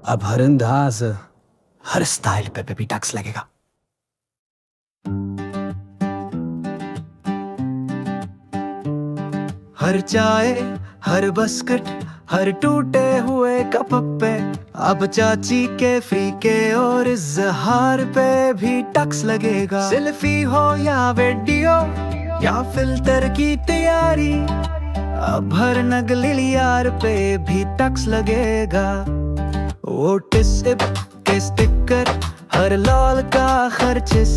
अब हर अंदाज, हर स्टाइल पे भी टैक्स लगेगा। हर चाय, हर बस्कट, हर टूटे हुए कप पे अब चाची के फीके और इज़हार पे भी टैक्स लगेगा। सेल्फी हो या वीडियो या फिल्टर की तैयारी, अब हर नकली यार पे भी टैक्स लगेगा। वो टिप के स्टिकर, हर लॉल का खर्चिस,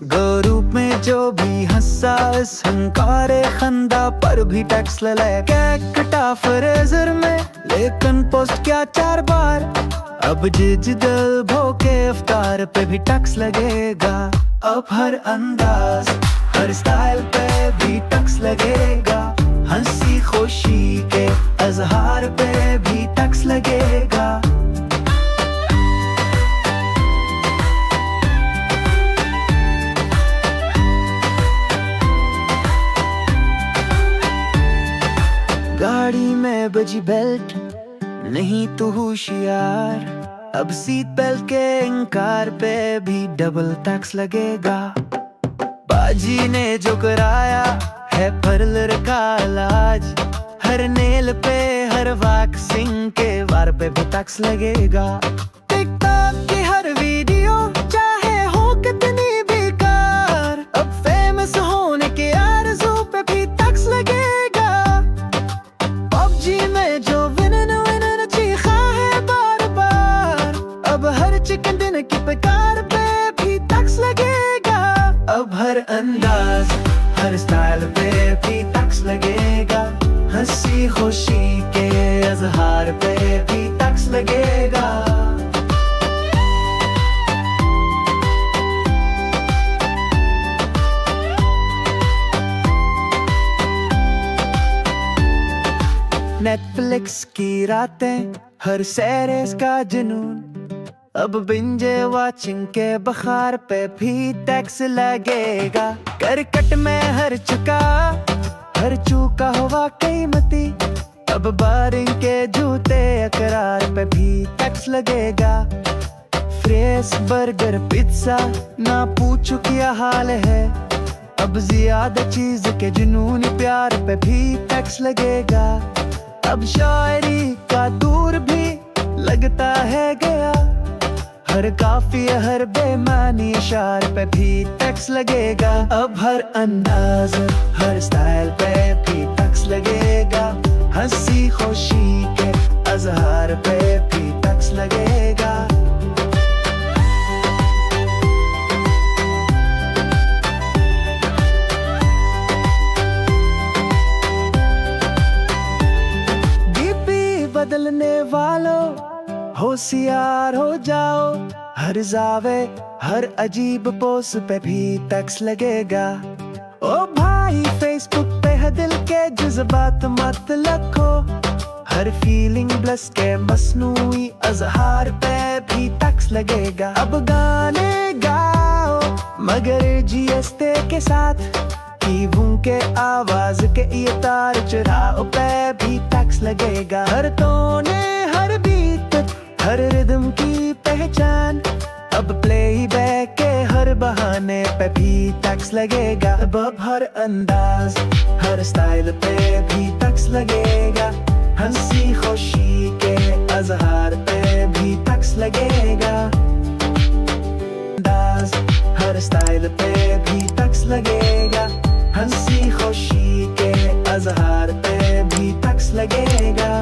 ग्रुप में जो भी हंसा इस हंकारे खंदा पर भी टैक्स ले। केक कटा फ्रीजर में लेकिन पोस्ट क्या 4 बार, अब डिजिटल भोके इफ्तार पे भी टैक्स लगेगा। अब हर अंदाज, हर स्टाइल पे भी टैक्स लगेगा। हंसी खुशी के इज़हार पे भी टैक्स लगेगा। गाड़ी में बजी बेल्ट, नहीं तो होशियार, अब सीट बेल्ट के इनकार पे भी डबल टैक्स लगेगा। बाजी ने जो कराया है पार्लर का इलाज, हर नेल पे, हर वैक्सिंग के वार पे भी टैक्स लगेगा। टिकटॉक की हर वीडियो चाहे हो कितनी बेकार, अब फेमस होने के आरज़ू पे भी टैक्स लगेगा। पबजी में जो विनन चीखा है बार बार, अब हर चिकन डिनर की बेकार पे भी टैक्स लगेगा। अब हर अंदाज, हर स्टाइल पे भी टैक्स लगेगा। हंसी खुशी के इज़हार पे भी टैक्स लगेगा। नेटफ्लिक्स की रातें, हर सीरीज का जुनून, अब बिंजे वॉचिंग के बखार पे भी टैक्स लगेगा। करकट में हर चुका, हर चूका हुआ कीमती, अब बारिंग के जूते अकरार पे भी टैक्स लगेगा। फ्रेश बर्गर पिज्जा ना पूछो क्या हाल है, अब ज्यादा चीज के जुनून प्यार पे भी टैक्स लगेगा। अब शायरी का दूर भी लगता है गया, हर काफिया, हर बेमानी इशार पे भी टैक्स लगेगा। अब हर अंदाज, हर स्टाइल पे भी टैक्स लगेगा। हंसी खुशी के इज़हार पे भी टैक्स लगेगा। डीपी बदलने वालों होशियार हो जाओ, हर जावे, हर अजीब पोस्ट पे भी टैक्स लगेगा। ओ भाई फेसबुक पे है दिल के जज्बात मत लिखो, हर फीलिंग ब्लस के मसनूई इज़हार पे भी टैक्स लगेगा। अब गाने गाओ मगर जीएसटी के साथ, कीवों के आवाज के ये तार चुराओ पे भी टैक्स लगेगा। हर तोने, हर बीट, हर रिदम की पहचान, अब प्लेबैक के हर बहाने पे भी टैक्स लगेगा। अब हर अंदाज, हर स्टाइल पे भी टैक्स लगेगा। हंसी खुशी के इज़हार पे भी टैक्स लगेगा। अंदाज, हर स्टाइल पे भी टैक्स लगेगा। हंसी खुशी के इज़हार पे भी टैक्स लगेगा।